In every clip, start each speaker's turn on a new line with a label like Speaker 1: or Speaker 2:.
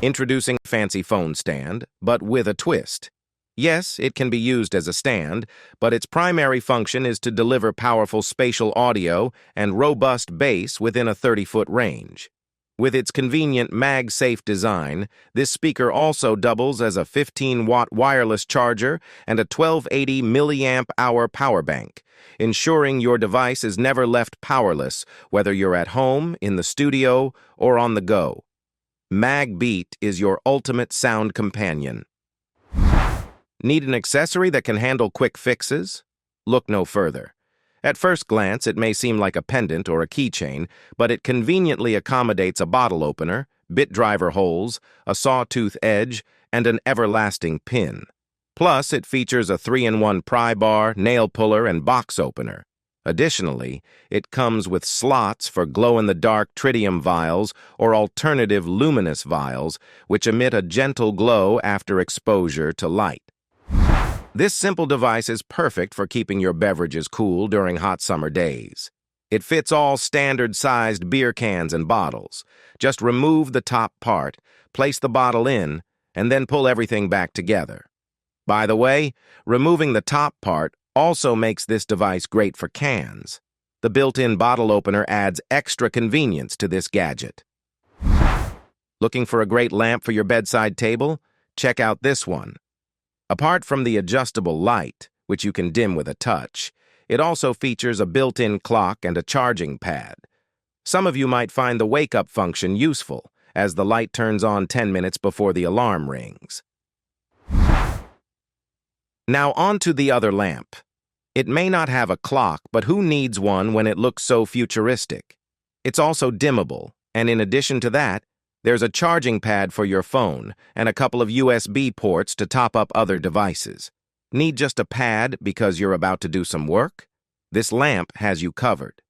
Speaker 1: Introducing a fancy phone stand, but with a twist. Yes, it can be used as a stand, but its primary function is to deliver powerful spatial audio and robust bass within a 30-foot range. With its convenient MagSafe design, this speaker also doubles as a 15-watt wireless charger and a 1280 milliamp-hour power bank, ensuring your device is never left powerless, whether you're at home, in the studio, or on the go. MagBeat is your ultimate sound companion. Need an accessory that can handle quick fixes? Look no further. At first glance, it may seem like a pendant or a keychain, but it conveniently accommodates a bottle opener, bit driver holes, a sawtooth edge, and an everlasting pin. Plus, it features a 3-in-1 pry bar, nail puller, and box opener. Additionally, it comes with slots for glow-in-the-dark tritium vials or alternative luminous vials, which emit a gentle glow after exposure to light. This simple device is perfect for keeping your beverages cool during hot summer days. It fits all standard-sized beer cans and bottles. Just remove the top part, place the bottle in, and then pull everything back together. By the way, removing the top part also makes this device great for cans. The built-in bottle opener adds extra convenience to this gadget. Looking for a great lamp for your bedside table? Check out this one. Apart from the adjustable light, which you can dim with a touch, it also features a built-in clock and a charging pad. Some of you might find the wake-up function useful, as the light turns on 10 minutes before the alarm rings. Now on to the other lamp. It may not have a clock, but who needs one when it looks so futuristic? It's also dimmable, and in addition to that, there's a charging pad for your phone and a couple of USB ports to top up other devices. Need just a pad because you're about to do some work? This lamp has you covered.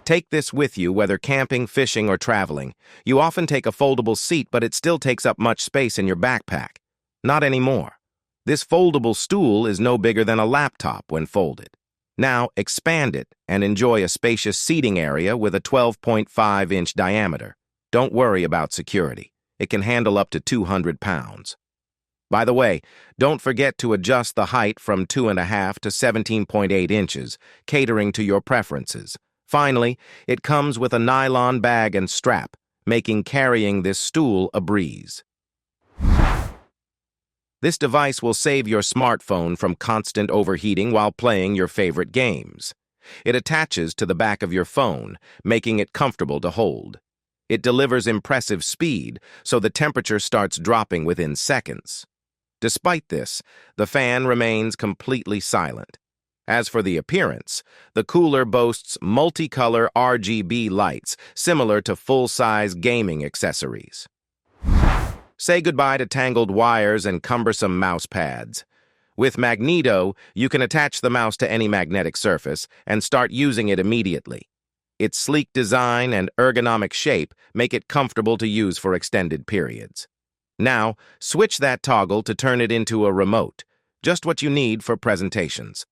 Speaker 1: Take this with you whether camping, fishing, or traveling. You often take a foldable seat, but it still takes up much space in your backpack. Not anymore. This foldable stool is no bigger than a laptop when folded. Now expand it and enjoy a spacious seating area with a 12.5-inch diameter. Don't worry about security. It can handle up to 200 pounds. By the way, don't forget to adjust the height from 2.5 to 17.8 inches, catering to your preferences. Finally, it comes with a nylon bag and strap, making carrying this stool a breeze. This device will save your smartphone from constant overheating while playing your favorite games. It attaches to the back of your phone, making it comfortable to hold. It delivers impressive speed, so the temperature starts dropping within seconds. Despite this, the fan remains completely silent. As for the appearance, the cooler boasts multicolor RGB lights, similar to full-size gaming accessories. Say goodbye to tangled wires and cumbersome mouse pads. With Magneto, you can attach the mouse to any magnetic surface and start using it immediately. Its sleek design and ergonomic shape make it comfortable to use for extended periods. Now, switch that toggle to turn it into a remote, just what you need for presentations.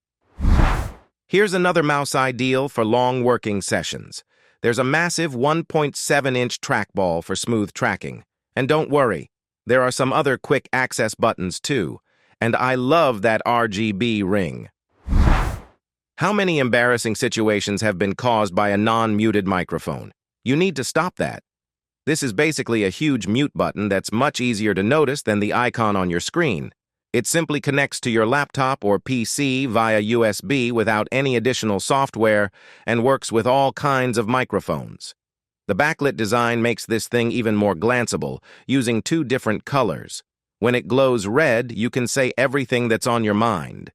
Speaker 1: Here's another mouse ideal for long working sessions. There's a massive 1.7-inch trackball for smooth tracking. And don't worry, there are some other quick access buttons too. And I love that RGB ring. How many embarrassing situations have been caused by a non-muted microphone? You need to stop that. This is basically a huge mute button that's much easier to notice than the icon on your screen. It simply connects to your laptop or PC via USB without any additional software and works with all kinds of microphones. The backlit design makes this thing even more glanceable, using 2 different colors. When it glows red, you can say everything that's on your mind.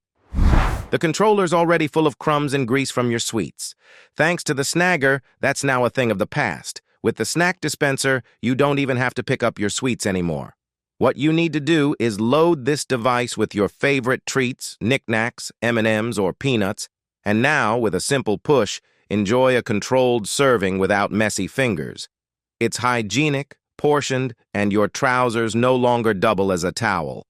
Speaker 1: The controller's already full of crumbs and grease from your sweets. Thanks to the snagger, that's now a thing of the past. With the snack dispenser, you don't even have to pick up your sweets anymore. What you need to do is load this device with your favorite treats, knickknacks, M&Ms, or peanuts, and now, with a simple push, enjoy a controlled serving without messy fingers. It's hygienic, portioned, and your trousers no longer double as a towel.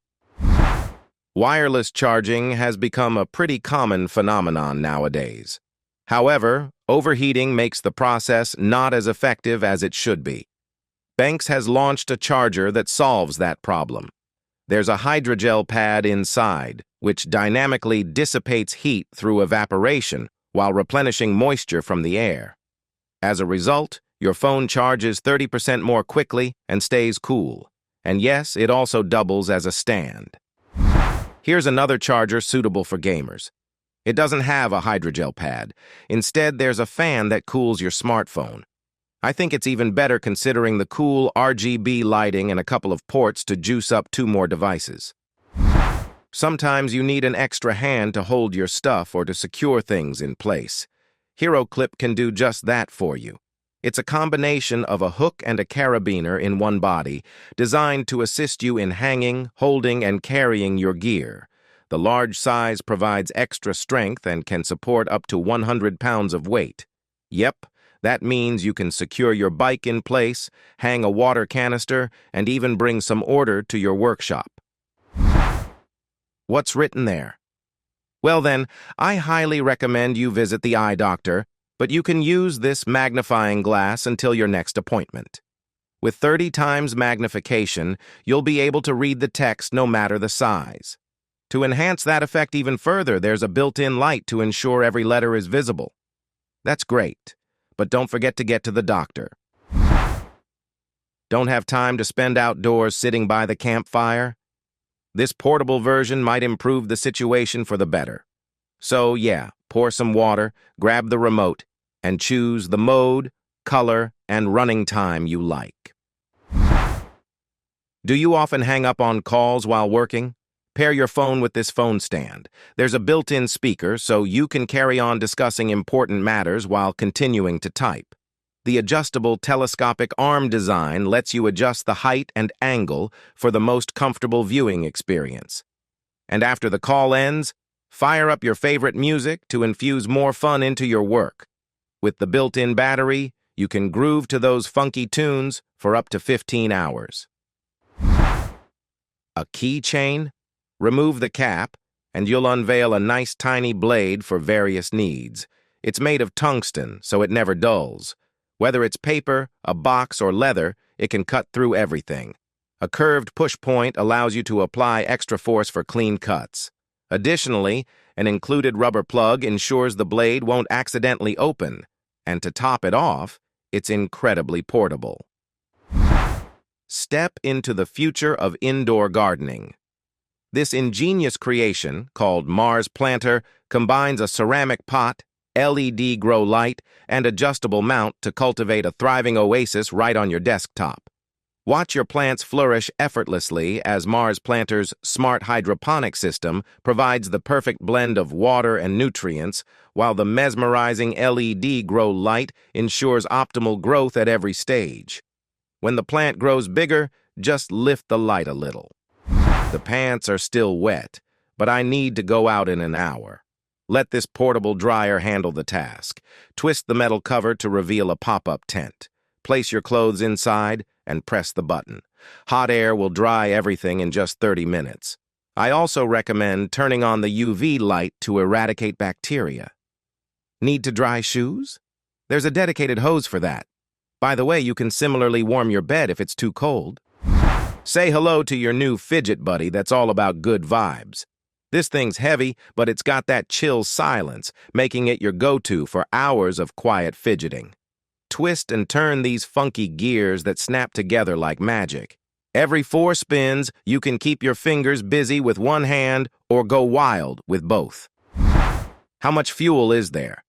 Speaker 1: Wireless charging has become a pretty common phenomenon nowadays. However, overheating makes the process not as effective as it should be. Banks has launched a charger that solves that problem. There's a hydrogel pad inside, which dynamically dissipates heat through evaporation while replenishing moisture from the air. As a result, your phone charges 30% more quickly and stays cool. And yes, it also doubles as a stand. Here's another charger suitable for gamers. It doesn't have a hydrogel pad. Instead, there's a fan that cools your smartphone. I think it's even better considering the cool RGB lighting and a couple of ports to juice up 2 more devices. Sometimes you need an extra hand to hold your stuff or to secure things in place. HeroClip can do just that for you. It's a combination of a hook and a carabiner in one body, designed to assist you in hanging, holding, and carrying your gear. The large size provides extra strength and can support up to 100 pounds of weight. Yep, that means you can secure your bike in place, hang a water canister, and even bring some order to your workshop. What's written there? Well then, I highly recommend you visit the eye doctor, but you can use this magnifying glass until your next appointment. With 30 times magnification, you'll be able to read the text no matter the size. To enhance that effect even further, there's a built-in light to ensure every letter is visible. That's great, but don't forget to get to the doctor. Don't have time to spend outdoors sitting by the campfire? This portable version might improve the situation for the better. So yeah, pour some water, grab the remote, and choose the mode, color, and running time you like. Do you often hang up on calls while working? Pair your phone with this phone stand. There's a built-in speaker, so you can carry on discussing important matters while continuing to type. The adjustable telescopic arm design lets you adjust the height and angle for the most comfortable viewing experience. And after the call ends, fire up your favorite music to infuse more fun into your work. With the built-in battery, you can groove to those funky tunes for up to 15 hours. A keychain? Remove the cap, and you'll unveil a nice tiny blade for various needs. It's made of tungsten, so it never dulls. Whether it's paper, a box, or leather, it can cut through everything. A curved push point allows you to apply extra force for clean cuts. Additionally, an included rubber plug ensures the blade won't accidentally open. And to top it off, it's incredibly portable. Step into the future of indoor gardening. This ingenious creation, called Mars Planter, combines a ceramic pot, LED grow light, and adjustable mount to cultivate a thriving oasis right on your desktop. Watch your plants flourish effortlessly as Mars Planter's smart hydroponic system provides the perfect blend of water and nutrients, while the mesmerizing LED grow light ensures optimal growth at every stage. When the plant grows bigger, just lift the light a little. The pants are still wet, but I need to go out in an hour. Let this portable dryer handle the task. Twist the metal cover to reveal a pop-up tent. Place your clothes inside and press the button. Hot air will dry everything in just 30 minutes. I also recommend turning on the UV light to eradicate bacteria. Need to dry shoes? There's a dedicated hose for that. By the way, you can similarly warm your bed if it's too cold. Say hello to your new fidget buddy that's all about good vibes. This thing's heavy, but it's got that chill silence, making it your go-to for hours of quiet fidgeting. Twist and turn these funky gears that snap together like magic. Every 4 spins, you can keep your fingers busy with one hand or go wild with both. How much fuel is there?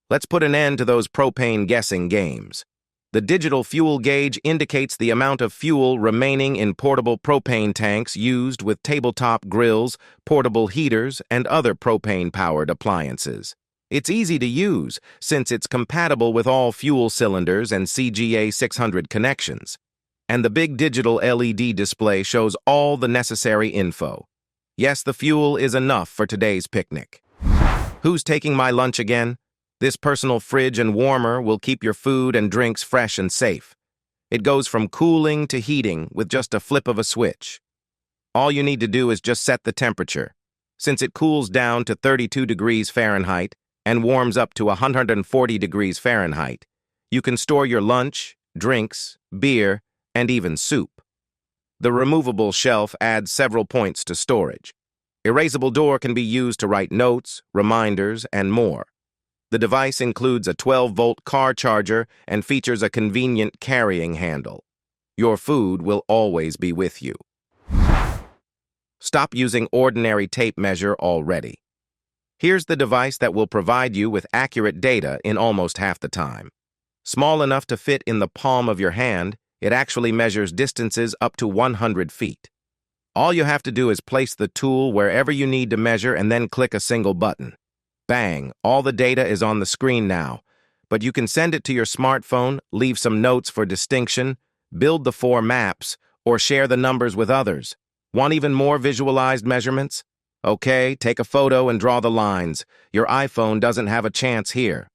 Speaker 1: Let's put an end to those propane guessing games. The digital fuel gauge indicates the amount of fuel remaining in portable propane tanks used with tabletop grills, portable heaters, and other propane-powered appliances. It's easy to use since it's compatible with all fuel cylinders and CGA 600 connections. And the big digital LED display shows all the necessary info. Yes, the fuel is enough for today's picnic. Who's taking my lunch again? This personal fridge and warmer will keep your food and drinks fresh and safe. It goes from cooling to heating with just a flip of a switch. All you need to do is just set the temperature. Since it cools down to 32 degrees Fahrenheit and warms up to 140 degrees Fahrenheit, you can store your lunch, drinks, beer, and even soup. The removable shelf adds several points to storage. Erasable door can be used to write notes, reminders, and more. The device includes a 12-volt car charger and features a convenient carrying handle. Your food will always be with you. Stop using ordinary tape measure already. Here's the device that will provide you with accurate data in almost half the time. Small enough to fit in the palm of your hand, it actually measures distances up to 100 feet. All you have to do is place the tool wherever you need to measure and then click a single button. Bang, all the data is on the screen now. But you can send it to your smartphone, leave some notes for distinction, build the 4 maps, or share the numbers with others. Want even more visualized measurements? Okay, take a photo and draw the lines. Your iPhone doesn't have a chance here.